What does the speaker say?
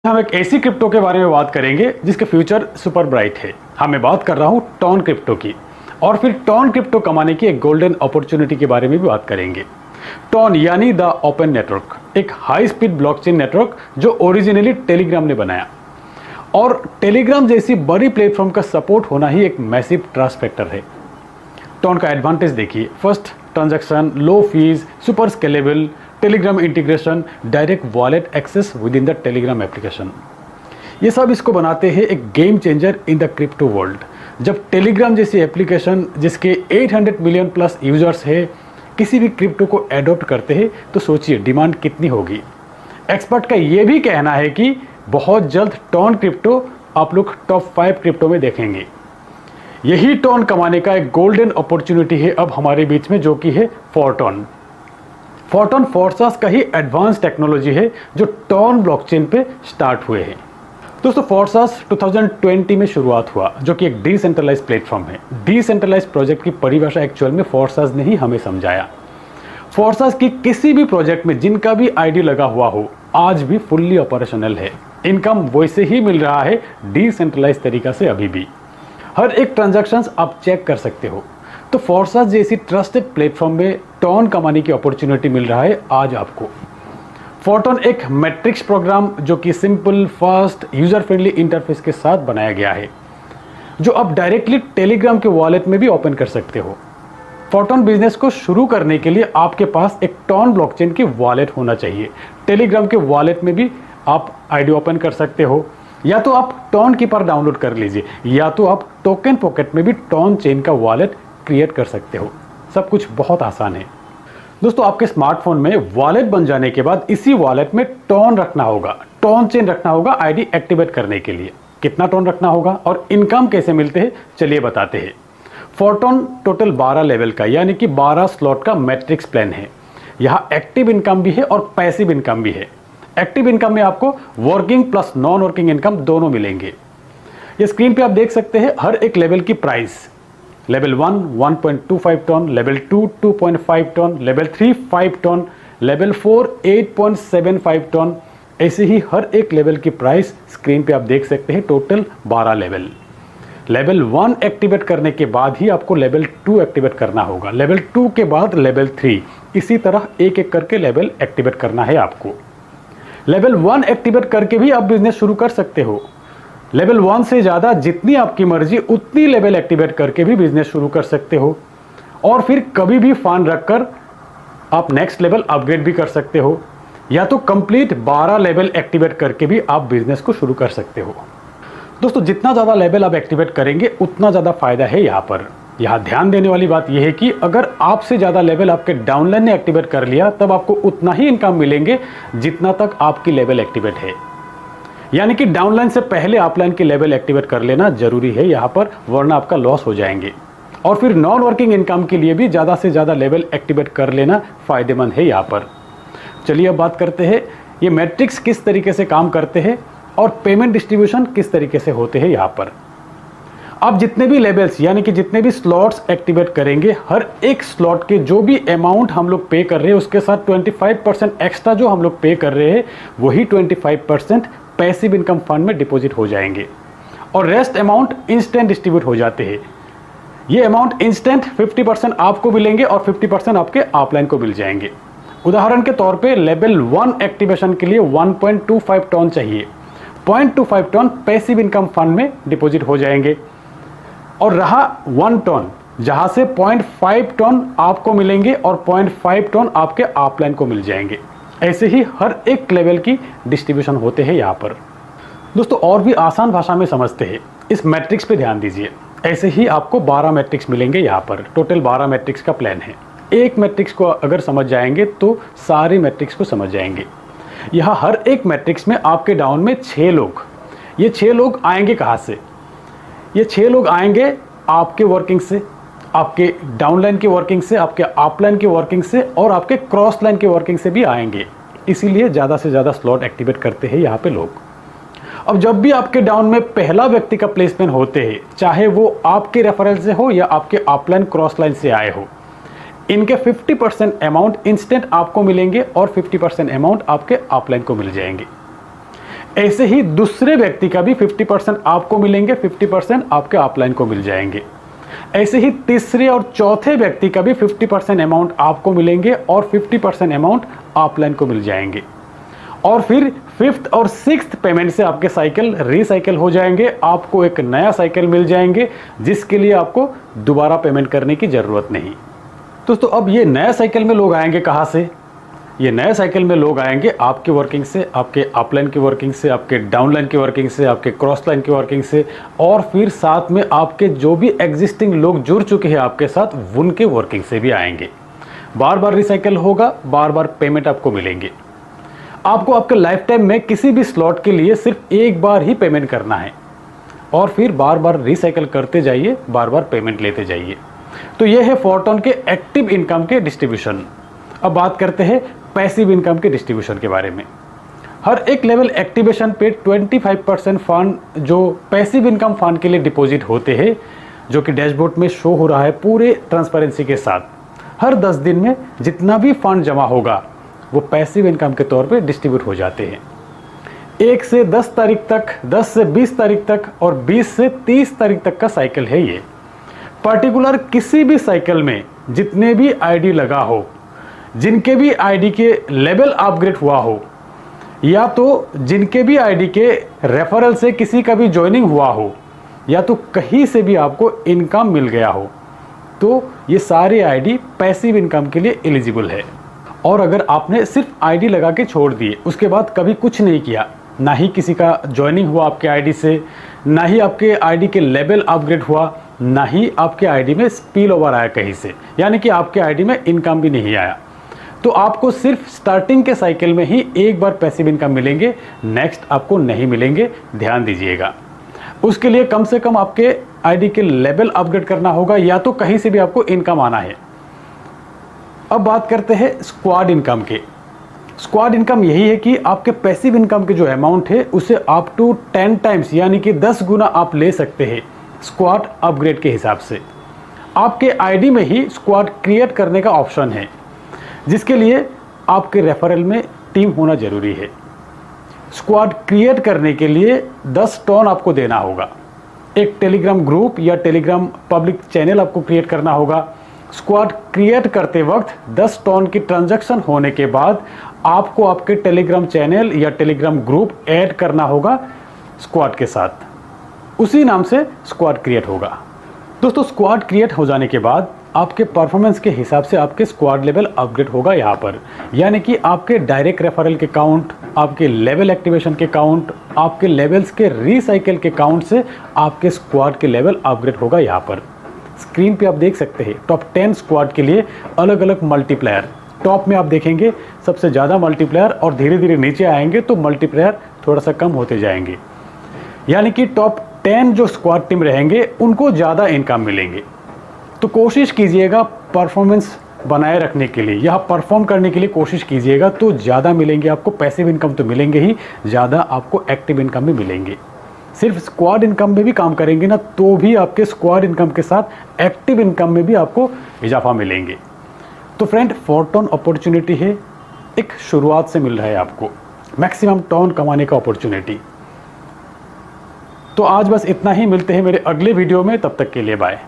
हम एक ऐसी क्रिप्टो के बारे में बात करेंगे जिसके फ्यूचर सुपर ब्राइट है। मैं बात कर रहा हूं टॉन क्रिप्टो की, और फिर टॉन क्रिप्टो कमाने की एक गोल्डन अपॉर्चुनिटी के बारे में भी बात करेंगे। टॉन यानी द ओपन नेटवर्क, एक हाई स्पीड ब्लॉकचेन नेटवर्क जो ओरिजिनली टेलीग्राम ने बनाया, और टेलीग्राम जैसी बड़ी प्लेटफॉर्म का सपोर्ट होना ही एक मैसिव ट्रस्ट फैक्टर है। टॉन का एडवांटेज देखिए, first transaction, low fees, super scalable, Telegram integration, direct wallet access within the Telegram application. ये सब इसको बनाते हैं एक game changer in the crypto world. जब टेलीग्राम जैसी एप्लीकेशन जिसके 800 मिलियन प्लस यूजर्स है किसी भी क्रिप्टो को एडॉप्ट करते हैं तो सोचिए डिमांड कितनी होगी। एक्सपर्ट का ये भी कहना है कि बहुत जल्द टॉन क्रिप्टो आप लोग टॉप 5 क्रिप्टो में देखेंगे। यही टॉन कमाने का एक गोल्डन अपॉर्चुनिटी है अब हमारे बीच में, जो कि है फोरटॉन। फोरटॉन फोर्सास का ही एडवांस टेक्नोलॉजी है जो टॉन ब्लॉकचेन पे स्टार्ट हुए हैं। दोस्तों, फोर्सास 2020 में शुरुआत हुआ, जो कि एक डिसेंट्रलाइज प्लेटफॉर्म है। डिसेंट्रलाइज प्रोजेक्ट की परिभाषा एक्चुअल में फोर्सास ने ही हमें समझाया। फोर्सास की किसी भी प्रोजेक्ट में जिनका भी आईडी लगा हुआ हो आज भी फुल्ली ऑपरेशनल है। इनकम वैसे ही मिल रहा है डिसेंट्रलाइज तरीका से अभी भी। हर एक ट्रांजैक्शंस आप चेक कर सकते हो। तो फोर्सास जैसी ट्रस्टेड प्लेटफॉर्म में टॉन कमाने की अपॉर्चुनिटी मिल रहा है आज आपको। फोरटॉन एक मैट्रिक्स प्रोग्राम जो कि simple, fast, user friendly interface के साथ बनाया गया है, जो आप डायरेक्टली टेलीग्राम के वॉलेट में भी ओपन कर सकते हो। फोरटॉन बिजनेस को शुरू करने के लिए आपके पास एक टॉन ब्लॉकचेन की वॉलेट होना चाहिए। टेलीग्राम के वॉलेट में भी आप आईडी ओपन कर सकते हो, या तो आप टॉन कीपर डाउनलोड कर लीजिए, या तो आप टोकन पॉकेट में भी टॉन चेन का वॉलेट क्रिएट कर सकते हो। सब कुछ बहुत आसान है। दोस्तों, आपके स्मार्टफोन में वॉलेट बन जाने के बाद इसी वॉलेट में टॉन रखना होगा, टॉन चेन रखना होगा आईडी एक्टिवेट करने के लिए। कितना टॉन रखना होगा और इनकम कैसे मिलते हैं चलिए बताते हैं। फोरटॉन टोटल 12 लेवल का यानी कि 12 स्लॉट का मैट्रिक्स प्लान है। यहाँ एक्टिव इनकम भी है और पैसिव इनकम भी है। एक्टिव इनकम में आपको working plus non working income दोनों मिलेंगे। ये स्क्रीन पे आप देख सकते हैं हर एक लेवल की price. Level 1 1.25 TON, level 2 2.5 TON, level 3 5 TON, level 4 8.75 TON. ऐसे ही हर एक लेवल की प्राइस स्क्रीन पे आप देख सकते हैं। Total 12 level. लेवल 1 एक्टिवेट करने के बाद ही आपको लेवल 2 एक्टिवेट करना होगा, लेवल 2 के बाद लेवल 3, इसी तरह एक एक करके लेवल एक्टिवेट करना है आपको। लेवल 1 एक्टिवेट करके भी आप बिजनेस शुरू कर सकते हो। लेवल 1 से ज़्यादा जितनी आपकी मर्जी उतनी लेवल एक्टिवेट करके भी बिजनेस शुरू कर सकते हो, और फिर कभी भी फंड रखकर आप नेक्स्ट लेवल अपग्रेड भी कर सकते हो, या तो कंप्लीट 12 लेवल एक्टिवेट करके भी आप बिजनेस को शुरू कर सकते हो। दोस्तों, जितना ज़्यादा लेवल आप एक्टिवेट करेंगे उतना ज़्यादा फायदा है यहाँ पर। यहाँ ध्यान देने वाली बात यह है कि अगर आपसे ज़्यादा लेवल आपके डाउनलाइन ने एक्टिवेट कर लिया तब आपको उतना ही इनकम मिलेंगे जितना तक आपकी लेवल एक्टिवेट है। यानी कि डाउनलाइन से पहले अपलाइन की लेवल एक्टिवेट कर लेना जरूरी है यहाँ पर, वरना आपका लॉस हो जाएंगे। और फिर नॉन वर्किंग इनकम के लिए भी ज़्यादा से ज़्यादा लेवल एक्टिवेट कर लेना फायदेमंद है यहाँ पर। चलिए अब बात करते हैं ये मैट्रिक्स किस तरीके से काम करते हैं और पेमेंट डिस्ट्रीब्यूशन किस तरीके से होते हैं यहाँ पर। आप जितने भी लेवल्स यानी कि जितने भी स्लॉट्स एक्टिवेट करेंगे, हर एक स्लॉट के जो भी अमाउंट हम लोग पे कर रहे हैं उसके साथ 25% एक्स्ट्रा जो हम लोग पे कर रहे हैं वही 25% पैसिव इनकम फंड में डिपॉजिट हो जाएंगे, और रेस्ट अमाउंट इंस्टेंट डिस्ट्रीब्यूट हो जाते हैं। ये अमाउंट इंस्टेंट 50% आपको मिलेंगे और 50% आपके अपलाइन को मिल जाएंगे। उदाहरण के तौर पे लेवल 1 एक्टिवेशन के लिए 1.25 टन चाहिए। 0.25 टन पैसिव इनकम फंड में डिपॉजिट हो जाएंगे, और रहा 1 टन जहां से 0.5 टन आपको मिलेंगे और 0.5 टन आपके अपलाइन को मिल जाएंगे। ऐसे ही हर एक लेवल की डिस्ट्रीब्यूशन होते हैं यहाँ पर। दोस्तों, और भी आसान भाषा में समझते हैं, इस मैट्रिक्स पे ध्यान दीजिए। ऐसे ही आपको 12 मैट्रिक्स मिलेंगे यहाँ पर। टोटल 12 मैट्रिक्स का प्लान है। एक मैट्रिक्स को अगर समझ जाएंगे तो सारे मैट्रिक्स को समझ जाएंगे। यहाँ हर एक मैट्रिक्स में आपके डाउन में 6 लोग, ये 6 लोग आएंगे कहाँ से? ये 6 लोग आएंगे आपके वर्किंग से, आपके डाउनलाइन की वर्किंग से, आपके अपलाइन की वर्किंग से, और आपके क्रॉस लाइन की वर्किंग से भी आएंगे। इसीलिए ज़्यादा से ज़्यादा स्लॉट एक्टिवेट करते हैं यहाँ पे लोग। अब जब भी आपके डाउन में पहला व्यक्ति का प्लेसमेंट होते हैं, चाहे वो आपके रेफरल से हो या आपके अपलाइन क्रॉस लाइन से आए हो, इनके 50% अमाउंट इंस्टेंट आपको मिलेंगे और 50% अमाउंट आपके अपलाइन को मिल जाएंगे। ऐसे ही दूसरे व्यक्ति का भी 50% आपको मिलेंगे, 50% आपके अपलाइन को मिल जाएंगे। ऐसे ही तीसरे और चौथे व्यक्ति का भी 50% अमाउंट आपको मिलेंगे और 50% अमाउंट अपलाइन को मिल जाएंगे। और फिर 5th और 6th पेमेंट से आपके साइकिल रिसाइकिल हो जाएंगे, आपको एक नया साइकिल मिल जाएंगे जिसके लिए आपको दोबारा पेमेंट करने की ज़रूरत नहीं। दोस्तों अब ये नया साइकिल में लोग आएंगे कहाँ से? ये नए साइकिल में लोग आएंगे आपकी वर्किंग से, आपके अपलाइन की वर्किंग से, आपके डाउनलाइन की वर्किंग से, आपके क्रॉस लाइन की वर्किंग से, और फिर साथ में आपके जो भी एग्जिस्टिंग लोग जुड़ चुके हैं आपके साथ उनके वर्किंग से भी आएंगे। बार बार रिसाइकिल होगा, बार बार पेमेंट आपको मिलेंगे। आपको आपके लाइफ टाइम में किसी भी स्लॉट के लिए सिर्फ एक बार ही पेमेंट करना है और फिर बार बार रिसाइकिल करते जाइए, बार बार पेमेंट लेते जाइए। तो ये है फोरटोन के एक्टिव इनकम के डिस्ट्रीब्यूशन। अब बात करते हैं पैसिव इनकम के डिस्ट्रीब्यूशन के बारे में। हर एक लेवल एक्टिवेशन पे 25% फंड जो पैसिव इनकम फंड के लिए डिपॉजिट होते हैं, जो कि डैशबोर्ड में शो हो रहा है पूरे ट्रांसपेरेंसी के साथ, हर 10 दिन में जितना भी फंड जमा होगा वो पैसिव इनकम के तौर पे डिस्ट्रीब्यूट हो जाते हैं। 1 से 10 तारीख तक, 10 से 20 तारीख तक और 20 से 30 तारीख तक का साइकिल है ये। पर्टिकुलर किसी भी साइकिल में जितने भी आईडी लगा हो, जिनके भी आईडी के लेवल अपग्रेड हुआ हो, या तो जिनके भी आईडी के रेफरल से किसी का भी ज्वाइनिंग हुआ हो, या तो कहीं से भी आपको इनकम मिल गया हो, तो ये सारे आईडी पैसिव इनकम के लिए एलिजिबल है। और अगर आपने सिर्फ आईडी लगा के छोड़ दिए, उसके बाद कभी कुछ नहीं किया, ना ही किसी का ज्वाइनिंग हुआ आपके आईडी से, ना ही आपके आईडी के लेवल अपग्रेड हुआ, ना ही आपके आईडी में स्पिल ओवर आया कहीं से, यानी कि आपके आईडी में इनकम भी नहीं आया, तो आपको सिर्फ स्टार्टिंग के साइकिल में ही एक बार पैसिव इनकम मिलेंगे, नेक्स्ट आपको नहीं मिलेंगे, ध्यान दीजिएगा। उसके लिए कम से कम आपके आईडी के लेवल अपग्रेड करना होगा, या तो कहीं से भी आपको इनकम आना है। अब बात करते हैं स्क्वाड इनकम के। स्क्वाड इनकम यही है कि आपके पैसिव इनकम के जो अमाउंट है उसे अप टू 10 टाइम्स यानी कि 10 गुना आप ले सकते हैं स्क्वाड अपग्रेड के हिसाब से। आपके आईडी में ही स्क्वाड क्रिएट करने का ऑप्शन है, जिसके लिए आपके रेफरल में टीम होना जरूरी है। स्क्वाड क्रिएट करने के लिए 10 टोन आपको देना होगा। एक टेलीग्राम ग्रुप या टेलीग्राम पब्लिक चैनल आपको क्रिएट करना होगा। स्क्वाड क्रिएट करते वक्त 10 टोन की ट्रांजैक्शन होने के बाद आपको आपके टेलीग्राम चैनल या टेलीग्राम ग्रुप ऐड करना होगा स्क्वाड के साथ, उसी नाम से स्क्वाड क्रिएट होगा। दोस्तों स्क्वाड क्रिएट हो जाने के बाद आपके परफॉर्मेंस के हिसाब से आपके स्क्वाड लेवल अपग्रेड होगा यहाँ पर, यानी कि आपके डायरेक्ट रेफरल के काउंट, आपके लेवल एक्टिवेशन के काउंट, आपके लेवल्स के रिसाइकिल के काउंट से आपके स्क्वाड के लेवल अपग्रेड होगा। यहाँ पर स्क्रीन पे आप देख सकते हैं टॉप 10 स्क्वाड के लिए अलग अलग मल्टीप्लायर। टॉप में आप देखेंगे सबसे ज़्यादा मल्टीप्लायर, और धीरे धीरे नीचे आएंगे तो मल्टीप्लायर थोड़ा सा कम होते जाएंगे, यानी कि टॉप 10 जो स्क्वाड टीम रहेंगे उनको ज़्यादा इनकम मिलेंगे। तो कोशिश कीजिएगा परफॉर्मेंस बनाए रखने के लिए, यहाँ परफॉर्म करने के लिए कोशिश कीजिएगा, तो ज़्यादा मिलेंगे आपको। पैसिव इनकम तो मिलेंगे ही, ज़्यादा आपको एक्टिव इनकम भी मिलेंगे। सिर्फ स्क्वाड इनकम में भी काम करेंगे ना, तो भी आपके स्क्वाड इनकम के साथ एक्टिव इनकम में भी आपको इजाफा मिलेंगे। तो फ्रेंड, फोरटोन अपॉर्चुनिटी है, एक शुरुआत से मिल रहा है आपको मैक्सिमम टोन कमाने का अपॉर्चुनिटी। तो आज बस इतना ही, मिलते हैं मेरे अगले वीडियो में, तब तक के लिए बाय।